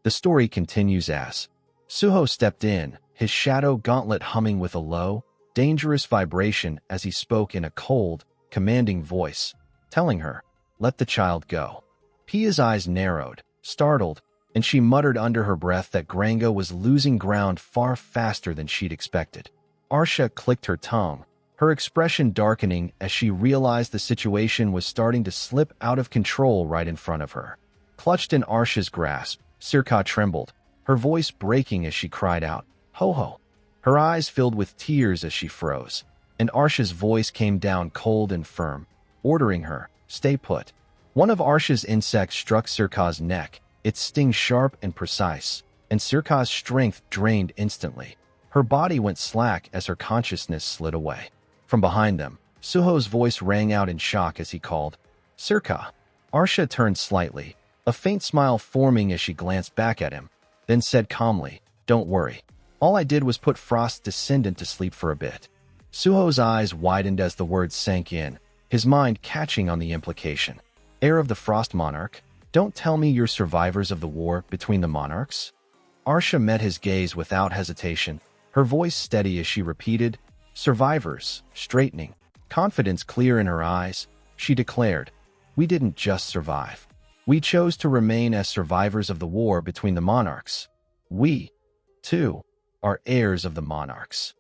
The story continues as Suho stepped in, his shadow gauntlet humming with a low, dangerous vibration as he spoke in a cold, commanding voice, telling her, "Let the child go." Pia's eyes narrowed, startled, and she muttered under her breath that Granga was losing ground far faster than she'd expected. Arsha clicked her tongue, her expression darkening as she realized the situation was starting to slip out of control right in front of her. Clutched in Arsha's grasp, Sirka trembled, her voice breaking as she cried out, "Ho ho!" Her eyes filled with tears as she froze, and Arsha's voice came down cold and firm, ordering her, "Stay put." One of Arsha's insects struck Sirka's neck, its sting sharp and precise, and Sirka's strength drained instantly. Her body went slack as her consciousness slid away. From behind them, Suho's voice rang out in shock as he called, "Sirka." Arsha turned slightly, a faint smile forming as she glanced back at him, then said calmly, "Don't worry. All I did was put Frost's descendant to sleep for a bit." Suho's eyes widened as the words sank in, his mind catching on the implication. "Heir of the Frost Monarch? Don't tell me you're survivors of the war between the monarchs?" Arsha met his gaze without hesitation, her voice steady as she repeated, "Survivors," straightening, confidence clear in her eyes. She declared, "We didn't just survive. We chose to remain as survivors of the war between the monarchs. We, too, are heirs of the monarchs."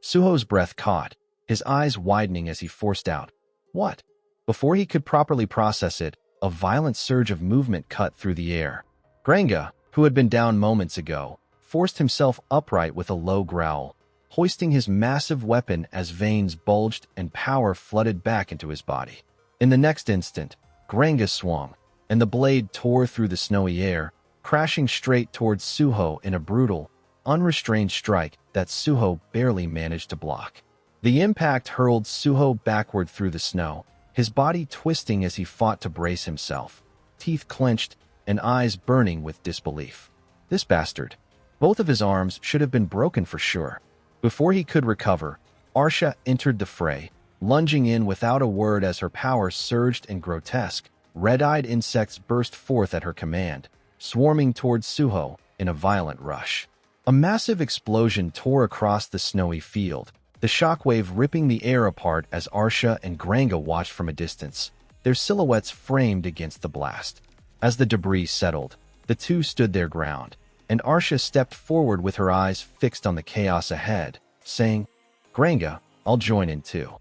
Suho's breath caught, his eyes widening as he forced out, "What?" Before he could properly process it, a violent surge of movement cut through the air. Granga, who had been down moments ago, forced himself upright with a low growl, hoisting his massive weapon as veins bulged and power flooded back into his body. In the next instant, Granga swung, and the blade tore through the snowy air, crashing straight towards Suho in a brutal, unrestrained strike that Suho barely managed to block. The impact hurled Suho backward through the snow, his body twisting as he fought to brace himself, teeth clenched and eyes burning with disbelief. This bastard. Both of his arms should have been broken for sure. Before he could recover, Arsha entered the fray, lunging in without a word as her power surged and grotesque, red-eyed insects burst forth at her command, swarming towards Suho in a violent rush. A massive explosion tore across the snowy field, the shockwave ripping the air apart as Arsha and Granga watched from a distance, their silhouettes framed against the blast. As the debris settled, the two stood their ground, and Arsha stepped forward with her eyes fixed on the chaos ahead, saying, "Granga, I'll join in too."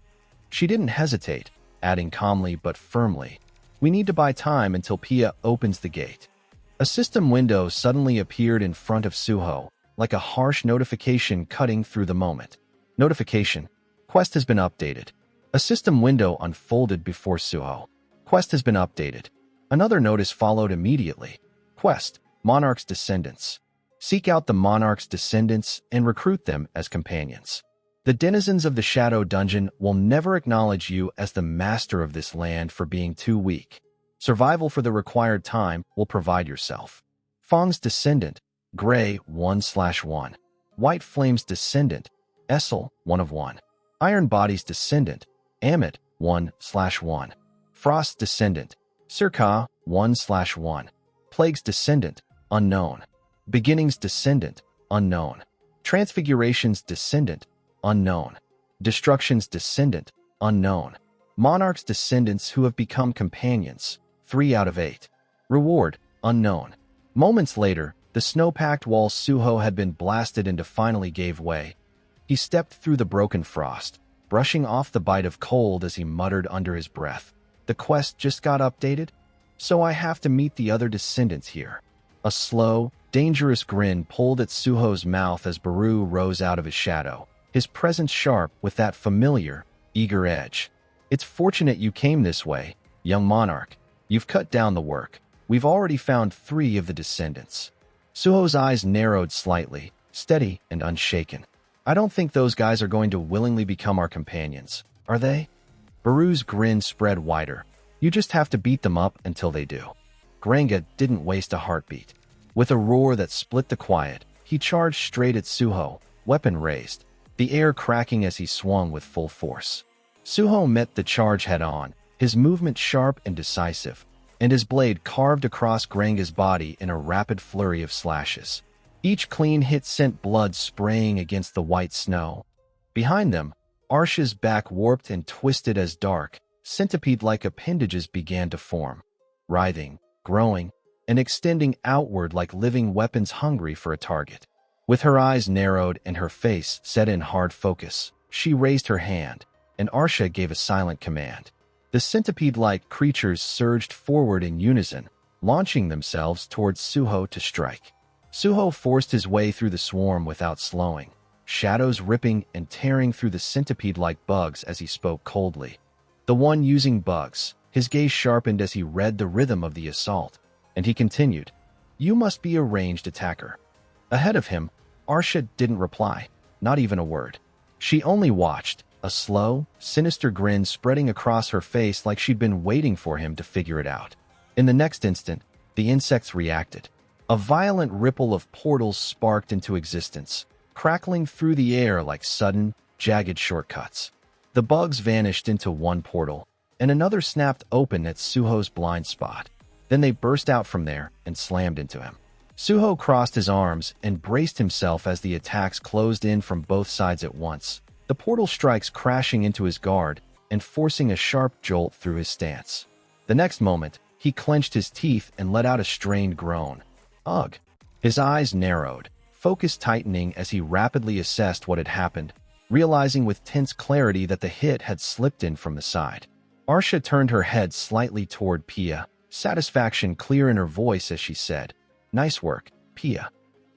She didn't hesitate, adding calmly but firmly, "We need to buy time until Pia opens the gate." A system window suddenly appeared in front of Suho, like a harsh notification cutting through the moment. Notification: Quest has been updated. A system window unfolded before Suho. Quest has been updated. Another notice followed immediately. Quest: Monarch's Descendants. Seek out the Monarch's descendants and recruit them as companions. The denizens of the Shadow Dungeon will never acknowledge you as the master of this land for being too weak. Survival for the required time will provide yourself. Fong's Descendant, Gray 1/1. White Flame's Descendant, Essel 1 of 1. Iron Body's Descendant, Amit 1/1. Frost's Descendant, Sirka 1/1. Plague's Descendant, Unknown. Beginning's Descendant, Unknown. Transfiguration's Descendant, Unknown. Destruction's Descendant, Unknown. Monarch's Descendants who have become companions, 3 out of 8. Reward, Unknown. Moments later, the snow-packed wall Suho had been blasted into finally gave way. He stepped through the broken frost, brushing off the bite of cold as he muttered under his breath, "The quest just got updated? So I have to meet the other descendants here." A slow, dangerous grin pulled at Suho's mouth as Baru rose out of his shadow, his presence sharp with that familiar, eager edge. "It's fortunate you came this way, young monarch. You've cut down the work. We've already found 3 of the descendants." Suho's eyes narrowed slightly, steady and unshaken. "I don't think those guys are going to willingly become our companions, are they?" Baru's grin spread wider. "You just have to beat them up until they do." Granga didn't waste a heartbeat. With a roar that split the quiet, he charged straight at Suho, weapon raised, the air cracking as he swung with full force. Suho met the charge head-on, his movement sharp and decisive, and his blade carved across Granga's body in a rapid flurry of slashes. Each clean hit sent blood spraying against the white snow. Behind them, Arsha's back warped and twisted as dark, centipede-like appendages began to form, writhing, growing, and extending outward like living weapons hungry for a target. With her eyes narrowed and her face set in hard focus, she raised her hand, and Arsha gave a silent command. The centipede-like creatures surged forward in unison, launching themselves towards Suho to strike. Suho forced his way through the swarm without slowing, shadows ripping and tearing through the centipede-like bugs as he spoke coldly. The one using bugs, his gaze sharpened as he read the rhythm of the assault, and he continued, "You must be a ranged attacker." Ahead of him, Arsha didn't reply, not even a word. She only watched, a slow, sinister grin spreading across her face like she'd been waiting for him to figure it out. In the next instant, the insects reacted. A violent ripple of portals sparked into existence, crackling through the air like sudden, jagged shortcuts. The bugs vanished into one portal, and another snapped open at Suho's blind spot. Then they burst out from there and slammed into him. Suho crossed his arms and braced himself as the attacks closed in from both sides at once, the portal strikes crashing into his guard and forcing a sharp jolt through his stance. The next moment, he clenched his teeth and let out a strained groan. Ugh! His eyes narrowed, focus tightening as he rapidly assessed what had happened, realizing with tense clarity that the hit had slipped in from the side. Arsha turned her head slightly toward Pia, satisfaction clear in her voice as she said, "Nice work, Pia."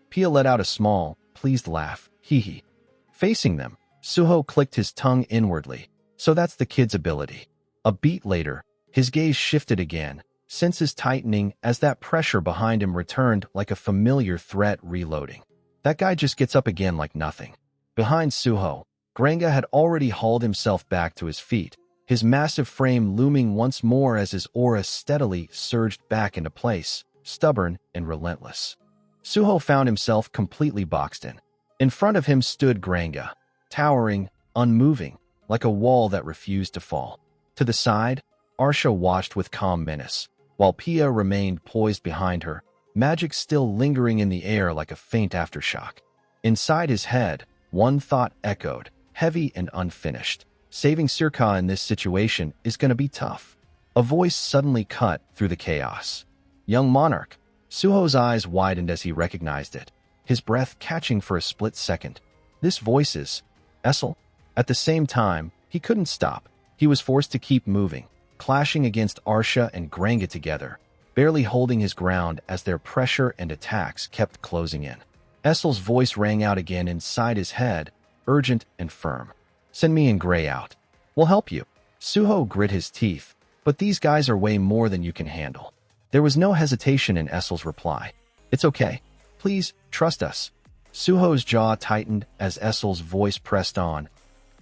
Pia let out a small, pleased laugh, hee. Facing them, Suho clicked his tongue inwardly. So that's the kid's ability. A beat later, his gaze shifted again, senses tightening as that pressure behind him returned like a familiar threat reloading. That guy just gets up again like nothing. Behind Suho, Granga had already hauled himself back to his feet, his massive frame looming once more as his aura steadily surged back into place, stubborn and relentless. Suho found himself completely boxed in. In front of him stood Granga, towering, unmoving, like a wall that refused to fall. To the side, Arsha watched with calm menace, while Pia remained poised behind her, magic still lingering in the air like a faint aftershock. Inside his head, one thought echoed, heavy and unfinished. Saving Sirka in this situation is going to be tough. A voice suddenly cut through the chaos. "Young monarch." Suho's eyes widened as he recognized it, his breath catching for a split second. This voice is Essel. At the same time, he couldn't stop. He was forced to keep moving, clashing against Arsha and Granga together, barely holding his ground as their pressure and attacks kept closing in. Essel's voice rang out again inside his head, urgent and firm. "Send me and Gray out. We'll help you." Suho grit his teeth, "But these guys are way more than you can handle." There was no hesitation in Essel's reply. "It's okay. Please, trust us." Suho's jaw tightened as Essel's voice pressed on.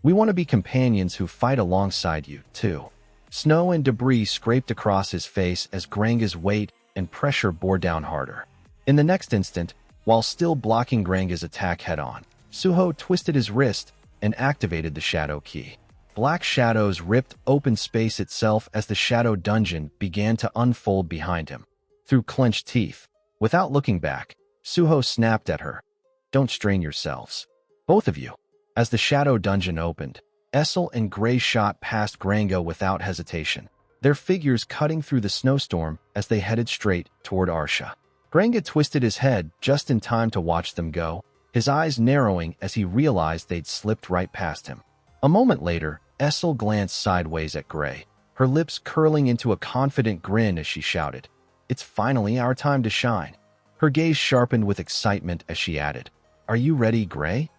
"We want to be companions who fight alongside you, too." Snow and debris scraped across his face as Granga's weight and pressure bore down harder. In the next instant, while still blocking Granga's attack head-on, Suho twisted his wrist and activated the shadow key. Black shadows ripped open space itself as the shadow dungeon began to unfold behind him. Through clenched teeth, without looking back, Suho snapped at her. "Don't strain yourselves. Both of you." As the shadow dungeon opened, Essel and Gray shot past Granga without hesitation, their figures cutting through the snowstorm as they headed straight toward Arsha. Granga twisted his head just in time to watch them go, his eyes narrowing as he realized they'd slipped right past him. A moment later, Essel glanced sideways at Gray, her lips curling into a confident grin as she shouted, "It's finally our time to shine." Her gaze sharpened with excitement as she added, "Are you ready, Gray?"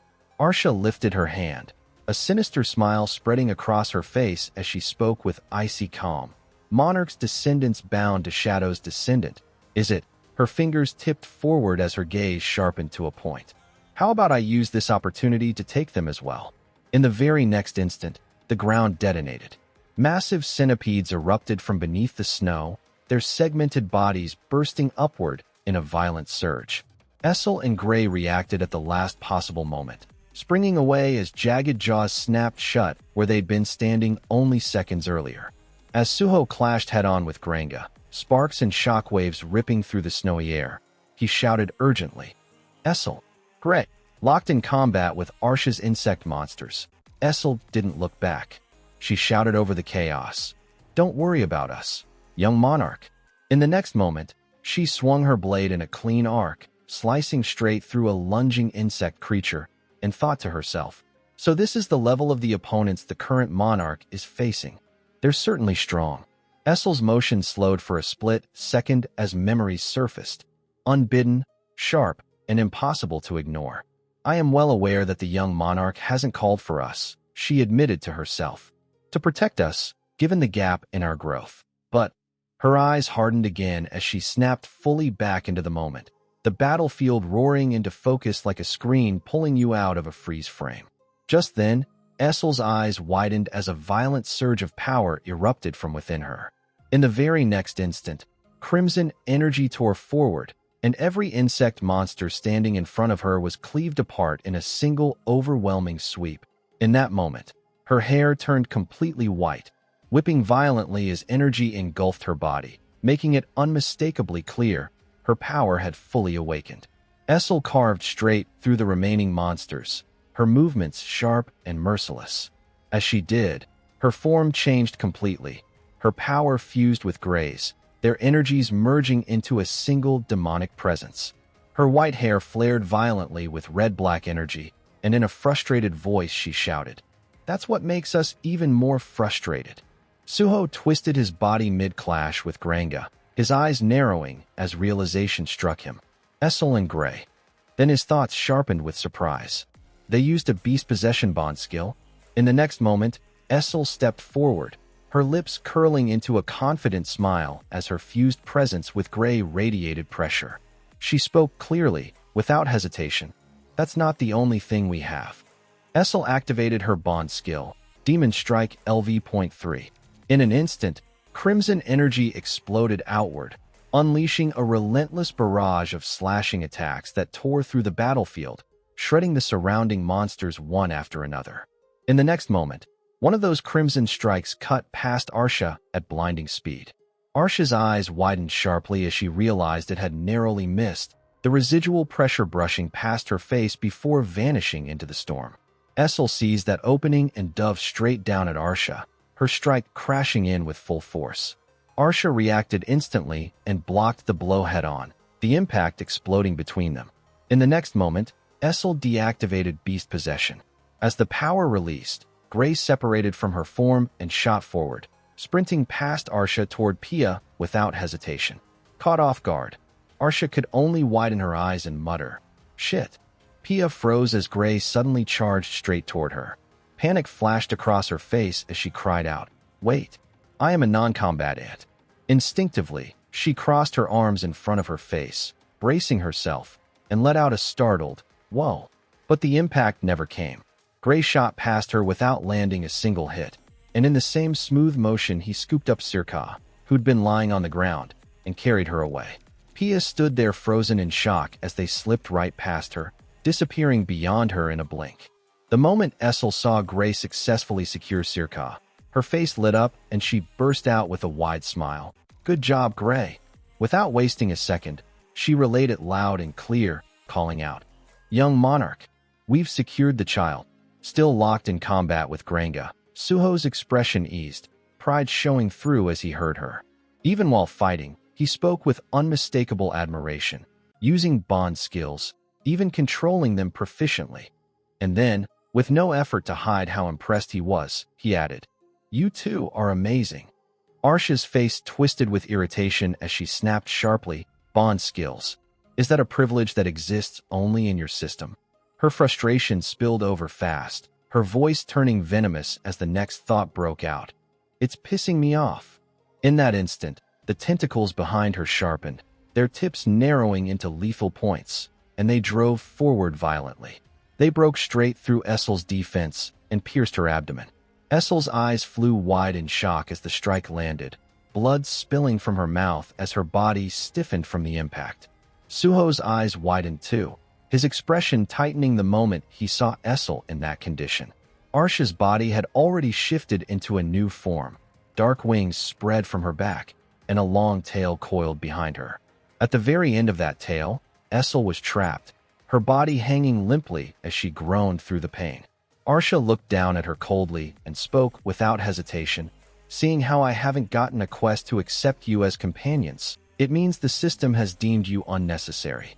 Arsha lifted her hand, a sinister smile spreading across her face as she spoke with icy calm. "Monarch's descendants bound to Shadow's descendant, is it?" Her fingers tipped forward as her gaze sharpened to a point. "How about I use this opportunity to take them as well?" In the very next instant, the ground detonated. Massive centipedes erupted from beneath the snow, their segmented bodies bursting upward in a violent surge. Essel and Gray reacted at the last possible moment, springing away as jagged jaws snapped shut where they'd been standing only seconds earlier. As Suho clashed head-on with Granga, sparks and shockwaves ripping through the snowy air. He shouted urgently, "Essel!" Gray, locked in combat with Arsha's insect monsters. Essel didn't look back. She shouted over the chaos, "Don't worry about us, young monarch." In the next moment, she swung her blade in a clean arc, slicing straight through a lunging insect creature, and thought to herself, "So this is the level of the opponents the current monarch is facing. They're certainly strong." Essel's motion slowed for a split second as memories surfaced, unbidden, sharp, and impossible to ignore. "I am well aware that the young monarch hasn't called for us," she admitted to herself, "to protect us, given the gap in our growth." But her eyes hardened again as she snapped fully back into the moment, the battlefield roaring into focus like a screen pulling you out of a freeze frame. Just then, Essel's eyes widened as a violent surge of power erupted from within her. In the very next instant, crimson energy tore forward, and every insect monster standing in front of her was cleaved apart in a single overwhelming sweep. In that moment, her hair turned completely white, whipping violently as energy engulfed her body, making it unmistakably clear her power had fully awakened. Essel carved straight through the remaining monsters, her movements sharp and merciless. As she did, her form changed completely, her power fused with Gray's, their energies merging into a single demonic presence. Her white hair flared violently with red-black energy, and in a frustrated voice she shouted, "That's what makes us even more frustrated." Suho twisted his body mid-clash with Granga, his eyes narrowing as realization struck him. Essel and Gray. Then his thoughts sharpened with surprise. They used a beast possession bond skill. In the next moment, Essel stepped forward, her lips curling into a confident smile as her fused presence with Gray radiated pressure. She spoke clearly, without hesitation. "That's not the only thing we have." Essel activated her bond skill, Demon Strike LV.3. In an instant, crimson energy exploded outward, unleashing a relentless barrage of slashing attacks that tore through the battlefield, shredding the surrounding monsters one after another. In the next moment, one of those crimson strikes cut past Arsha at blinding speed. Arsha's eyes widened sharply as she realized it had narrowly missed, the residual pressure brushing past her face before vanishing into the storm. Essel seized that opening and dove straight down at Arsha, her strike crashing in with full force. Arsha reacted instantly and blocked the blow head-on, the impact exploding between them. In the next moment, Essel deactivated Beast Possession. As the power released, Gray separated from her form and shot forward, sprinting past Arsha toward Pia without hesitation. Caught off guard, Arsha could only widen her eyes and mutter, "Shit." Pia froze as Gray suddenly charged straight toward her. Panic flashed across her face as she cried out, "Wait, I am a non-combat ant." Instinctively, she crossed her arms in front of her face, bracing herself, and let out a startled, "Whoa." But the impact never came. Gray shot past her without landing a single hit, and in the same smooth motion he scooped up Sirka, who'd been lying on the ground, and carried her away. Pia stood there frozen in shock as they slipped right past her, disappearing beyond her in a blink. The moment Essel saw Gray successfully secure Sirka, her face lit up and she burst out with a wide smile. "Good job, Gray." Without wasting a second, she relayed it loud and clear, calling out, "Young monarch, we've secured the child." Still locked in combat with Granga, Suho's expression eased, pride showing through as he heard her. Even while fighting, he spoke with unmistakable admiration, using bond skills, even controlling them proficiently. And then, with no effort to hide how impressed he was, he added, "You two are amazing." Arsha's face twisted with irritation as she snapped sharply, "Bond skills? Is that a privilege that exists only in your system?" Her frustration spilled over fast, her voice turning venomous as the next thought broke out. "It's pissing me off." In that instant, the tentacles behind her sharpened, their tips narrowing into lethal points, and they drove forward violently. They broke straight through Essel's defense and pierced her abdomen. Essel's eyes flew wide in shock as the strike landed, blood spilling from her mouth as her body stiffened from the impact. Suho's eyes widened too, his expression tightening the moment he saw Essel in that condition. Arsha's body had already shifted into a new form. Dark wings spread from her back, and a long tail coiled behind her. At the very end of that tail, Essel was trapped, her body hanging limply as she groaned through the pain. Arsha looked down at her coldly and spoke without hesitation. Seeing how I haven't gotten a quest to accept you as companions, it means the system has deemed you unnecessary.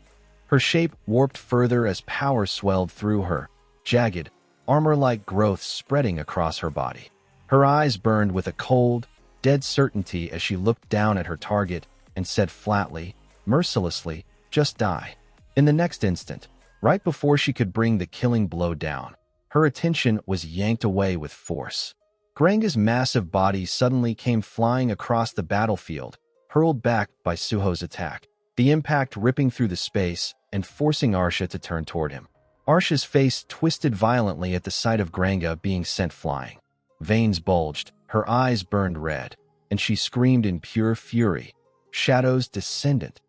Her shape warped further as power swelled through her, jagged, armor-like growths spreading across her body. Her eyes burned with a cold, dead certainty as she looked down at her target and said flatly, mercilessly, "Just die." In the next instant, right before she could bring the killing blow down, her attention was yanked away with force. Granga's massive body suddenly came flying across the battlefield, hurled back by Suho's attack, the impact ripping through the space and forcing Arsha to turn toward him. Arsha's face twisted violently at the sight of Granga being sent flying. Veins bulged, her eyes burned red, and she screamed in pure fury, "Shadows descendant!"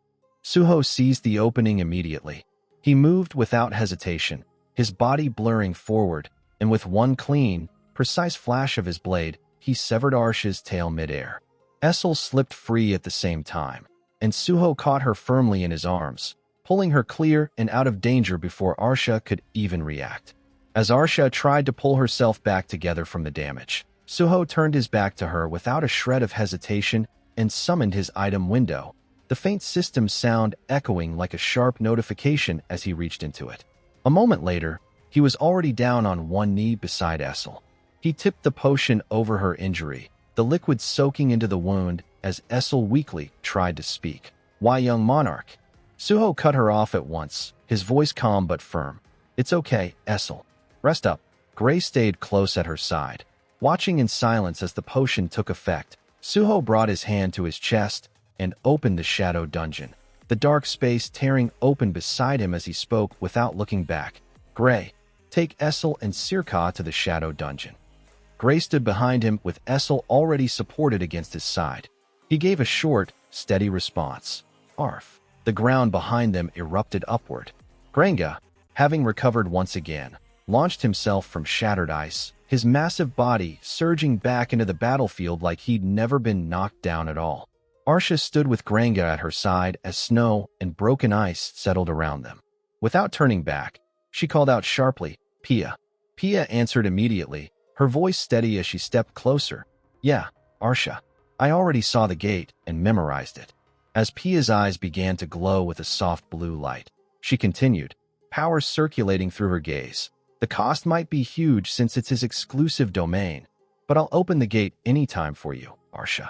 Suho seized the opening immediately. He moved without hesitation, his body blurring forward, and with one clean, precise flash of his blade, he severed Arsha's tail midair. Essel slipped free at the same time, and Suho caught her firmly in his arms, pulling her clear and out of danger before Arsha could even react. As Arsha tried to pull herself back together from the damage, Suho turned his back to her without a shred of hesitation and summoned his item window, the faint system sound echoing like a sharp notification as he reached into it. A moment later, he was already down on one knee beside Essel. He tipped the potion over her injury, the liquid soaking into the wound as Essel weakly tried to speak. "Why, young monarch?" Suho cut her off at once, his voice calm but firm. "It's okay, Essel. Rest up." Gray stayed close at her side, watching in silence as the potion took effect. Suho brought his hand to his chest and opened the shadow dungeon, the dark space tearing open beside him as he spoke without looking back. "Gray, take Essel and Sirka to the shadow dungeon." Gray stood behind him with Essel already supported against his side. He gave a short, steady response. "Arf." The ground behind them erupted upward. Granga, having recovered once again, launched himself from shattered ice, his massive body surging back into the battlefield like he'd never been knocked down at all. Arsha stood with Granga at her side as snow and broken ice settled around them. Without turning back, she called out sharply, "Pia." Pia answered immediately, her voice steady as she stepped closer. "Yeah, Arsha. I already saw the gate and memorized it." As Pia's eyes began to glow with a soft blue light, she continued, power circulating through her gaze. "The cost might be huge since it's his exclusive domain, but I'll open the gate anytime for you, Arsha."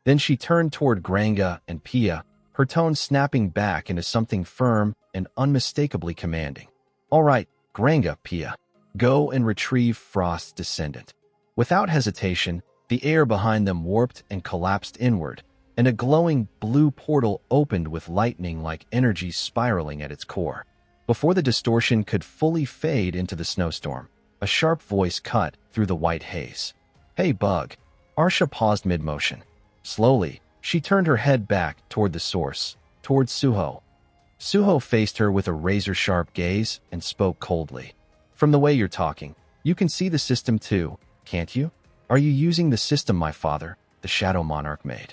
Then she turned toward Granga and Pia, her tone snapping back into something firm and unmistakably commanding. "All right, Granga, Pia. Go and retrieve Frost's descendant." Without hesitation, the air behind them warped and collapsed inward, and a glowing blue portal opened with lightning-like energy spiraling at its core. Before the distortion could fully fade into the snowstorm, a sharp voice cut through the white haze. "Hey, Bug." Arsha paused mid-motion. Slowly, she turned her head back toward the source, toward Suho. Suho faced her with a razor-sharp gaze and spoke coldly. "From the way you're talking, you can see the system too, can't you? Are you using the system my father, the Shadow Monarch, made?"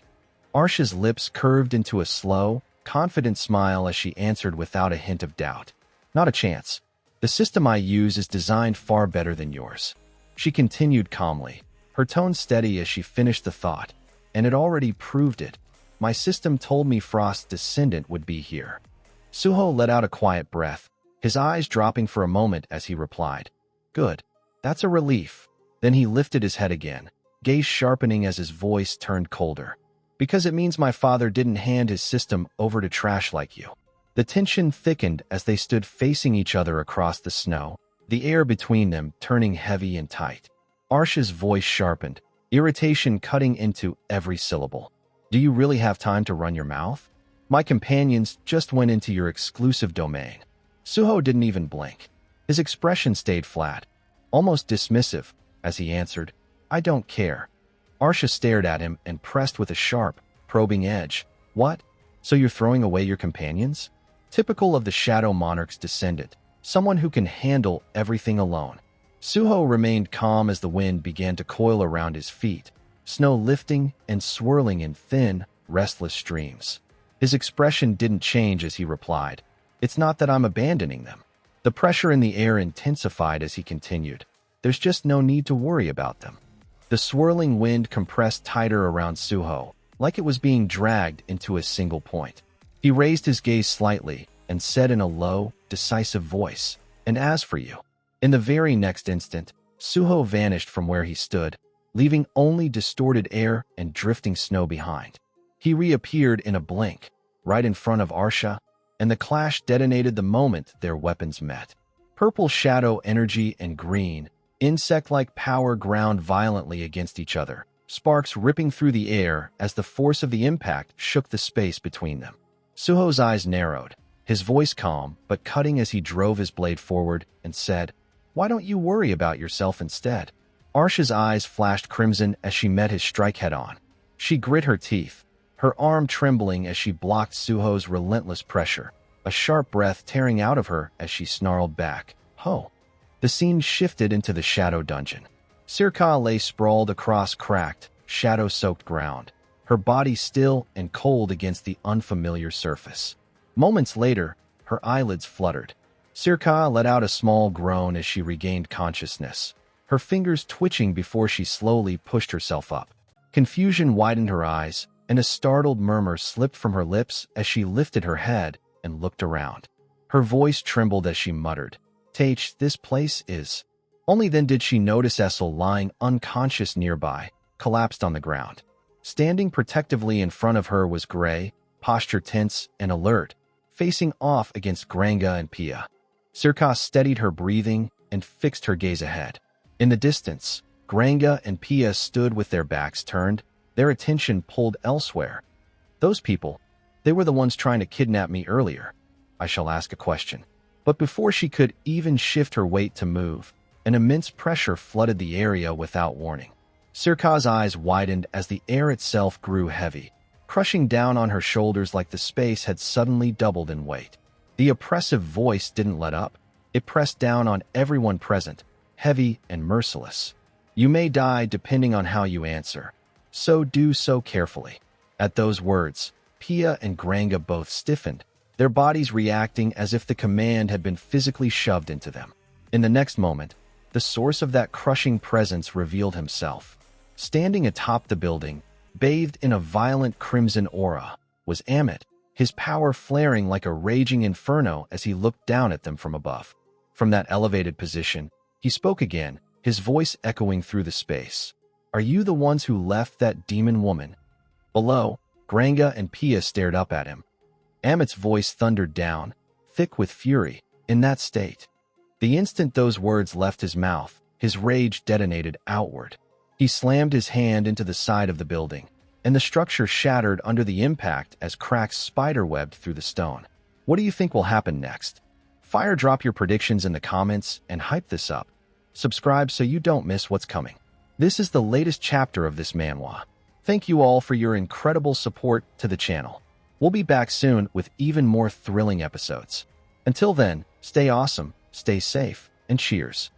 Arsha's lips curved into a slow, confident smile as she answered without a hint of doubt. "Not a chance. The system I use is designed far better than yours." She continued calmly, her tone steady as she finished the thought, "And it already proved it. My system told me Frost's descendant would be here." Suho let out a quiet breath, his eyes dropping for a moment as he replied, "Good. That's a relief." Then he lifted his head again, gaze sharpening as his voice turned colder. "Because it means my father didn't hand his system over to trash like you." The tension thickened as they stood facing each other across the snow, the air between them turning heavy and tight. Arsha's voice sharpened, irritation cutting into every syllable. "Do you really have time to run your mouth? My companions just went into your exclusive domain." Suho didn't even blink. His expression stayed flat, almost dismissive, as he answered, "I don't care." Arsha stared at him and pressed with a sharp, probing edge. "What? So you're throwing away your companions?" Typical of the Shadow Monarch's descendant, someone who can handle everything alone. Suho remained calm as the wind began to coil around his feet, snow lifting and swirling in thin, restless streams. His expression didn't change as he replied, "It's not that I'm abandoning them." The pressure in the air intensified as he continued, "There's just no need to worry about them." The swirling wind compressed tighter around Suho, like it was being dragged into a single point. He raised his gaze slightly and said in a low, decisive voice, "And as for you." In the very next instant, Suho vanished from where he stood, leaving only distorted air and drifting snow behind. He reappeared in a blink, right in front of Arsha, and the clash detonated the moment their weapons met. Purple shadow energy and green, insect-like power ground violently against each other, sparks ripping through the air as the force of the impact shook the space between them. Suho's eyes narrowed, his voice calm but cutting as he drove his blade forward and said, "Why don't you worry about yourself instead?" Arsha's eyes flashed crimson as she met his strike head-on. She grit her teeth, her arm trembling as she blocked Suho's relentless pressure, a sharp breath tearing out of her as she snarled back, "Ho!" The scene shifted into the shadow dungeon. Sirka lay sprawled across cracked, shadow-soaked ground, her body still and cold against the unfamiliar surface. Moments later, her eyelids fluttered. Sirka let out a small groan as she regained consciousness, her fingers twitching before she slowly pushed herself up. Confusion widened her eyes, and a startled murmur slipped from her lips as she lifted her head and looked around. Her voice trembled as she muttered, "Taich, this place is..." Only then did she notice Essel lying unconscious nearby, collapsed on the ground. Standing protectively in front of her was Gray, posture tense and alert, facing off against Granga and Pia. Sirka steadied her breathing and fixed her gaze ahead. In the distance, Granga and Pia stood with their backs turned, their attention pulled elsewhere. "Those people, they were the ones trying to kidnap me earlier. I shall ask a question." But before she could even shift her weight to move, an immense pressure flooded the area without warning. Sirka's eyes widened as the air itself grew heavy, crushing down on her shoulders like the space had suddenly doubled in weight. The oppressive voice didn't let up. It pressed down on everyone present, heavy and merciless. "You may die depending on how you answer. So do so carefully." At those words, Pia and Granga both stiffened, their bodies reacting as if the command had been physically shoved into them. In the next moment, the source of that crushing presence revealed himself. Standing atop the building, bathed in a violent crimson aura, was Amit, his power flaring like a raging inferno as he looked down at them from above. From that elevated position, he spoke again, his voice echoing through the space. "Are you the ones who left that demon woman?" Below, Granga and Pia stared up at him. Amit's voice thundered down, thick with fury, in that state. The instant those words left his mouth, his rage detonated outward. He slammed his hand into the side of the building, and the structure shattered under the impact as cracks spiderwebbed through the stone. What do you think will happen next? Drop your predictions in the comments and hype this up. Subscribe so you don't miss what's coming. This is the latest chapter of this manhwa. Thank you all for your incredible support to the channel. We'll be back soon with even more thrilling episodes. Until then, stay awesome, stay safe, and cheers.